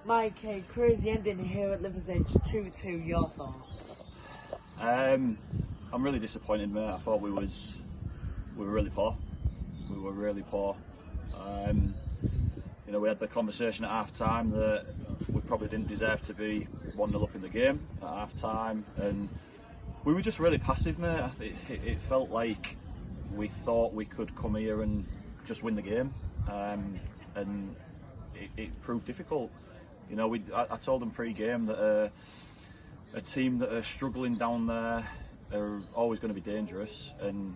Mike, a crazy ending here at Liversedge, 2-2, your thoughts? I'm really disappointed, mate. I thought we were really poor. We were really poor. We had the conversation at half time that we probably didn't deserve to be 1-0 up in the game at half time, and we were just really passive, mate. It felt like we thought we could come here and just win the game, and it proved difficult. I told them pre-game that a team that are struggling down there are always going to be dangerous, and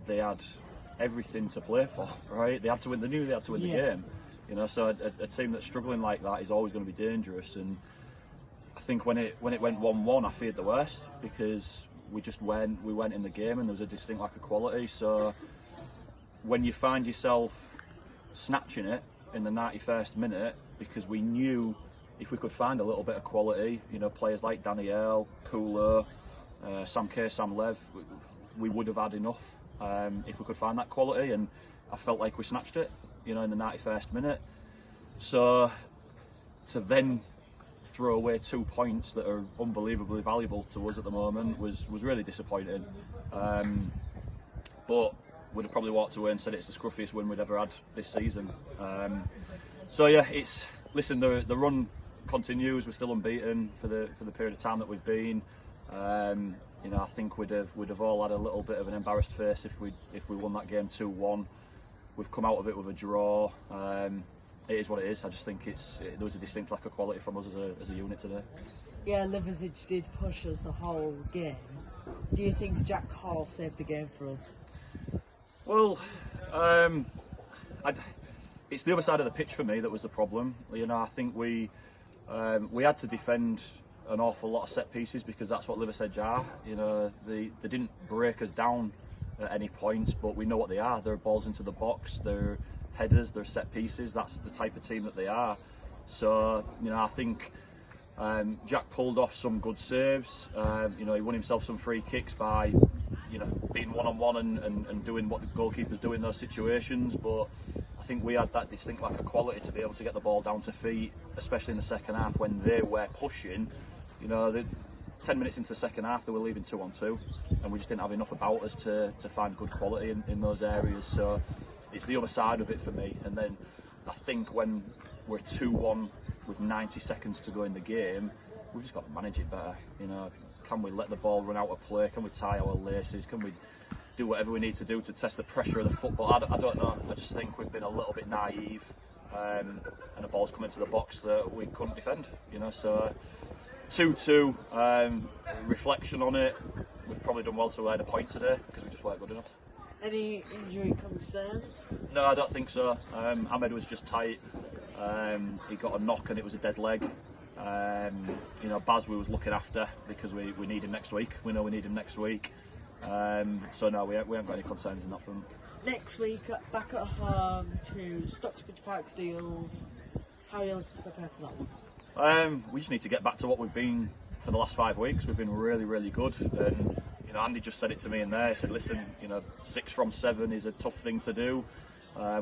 they had everything to play for, right? They had to win. They knew they had to win the game. So a team that's struggling like that is always going to be dangerous. And I think when it went 1-1, I feared the worst, because we went in the game and there was a distinct lack of quality. So when you find yourself snatching it in the 91st minute, because we knew if we could find a little bit of quality, players like Daniel, Kulo, Sam K, Sam Lev, we would have had enough if we could find that quality, and I felt like we snatched it, in the 91st minute. So to then throw away 2 points that are unbelievably valuable to us at the moment was really disappointing. But we'd have probably walked away and said it's the scruffiest win we'd ever had this season. So yeah, listen, the run continues. We're still unbeaten for the period of time that we've been. I think we'd have all had a little bit of an embarrassed face if we won that game 2-1. We've come out of it with a draw. It is what it is. I just think there was a distinct lack of quality from us as a unit today. Yeah, Liversedge did push us the whole game. Do you think Jack Hall saved the game for us? Well, it's the other side of the pitch for me that was the problem. I think we had to defend an awful lot of set pieces, because that's what Liversedge are. They didn't break us down at any point, but we know what they are. They're balls into the box, they're headers, they're set pieces. That's the type of team that they are. So I think Jack pulled off some good saves. He won himself some free kicks by being one-on-one and doing what the goalkeepers do in those situations. But I think we had that distinct lack of quality to be able to get the ball down to feet, especially in the second half when they were pushing. 10 minutes into the second half, they were leaving 2-on-2, and we just didn't have enough about us to find good quality in those areas. So it's the other side of it for me. And then I think when we're 2-1 with 90 seconds to go in the game, we've just got to manage it better. Can we let the ball run out of play? Can we tie our laces? Can we do whatever we need to do to test the pressure of the football? I don't know. I just think we've been a little bit naive, and the ball's come into the box that we couldn't defend. So 2-2. Reflection on it, we've probably done well to earn a point today, because we just weren't good enough. Any injury concerns? No, I don't think so. Ahmed was just tight. He got a knock and it was a dead leg. Baz we was looking after, because we need him next week. We know we need him next week. So no, we haven't got any concerns in that front. Next week, back at home to Stocksbridge Park Steels. How are you looking to prepare for that one? We just need to get back to what we've been for the last 5 weeks. We've been really, really good. And Andy just said it to me in there. He said, listen, 6 from 7 is a tough thing to do.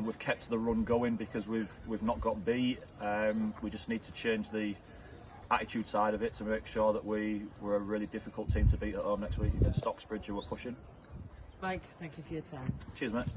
We've kept the run going because we've not got beat. We just need to change the attitude side of it to make sure that we're a really difficult team to beat at home next week against Stocksbridge, who are pushing. Mike, thank you for your time. Cheers, mate.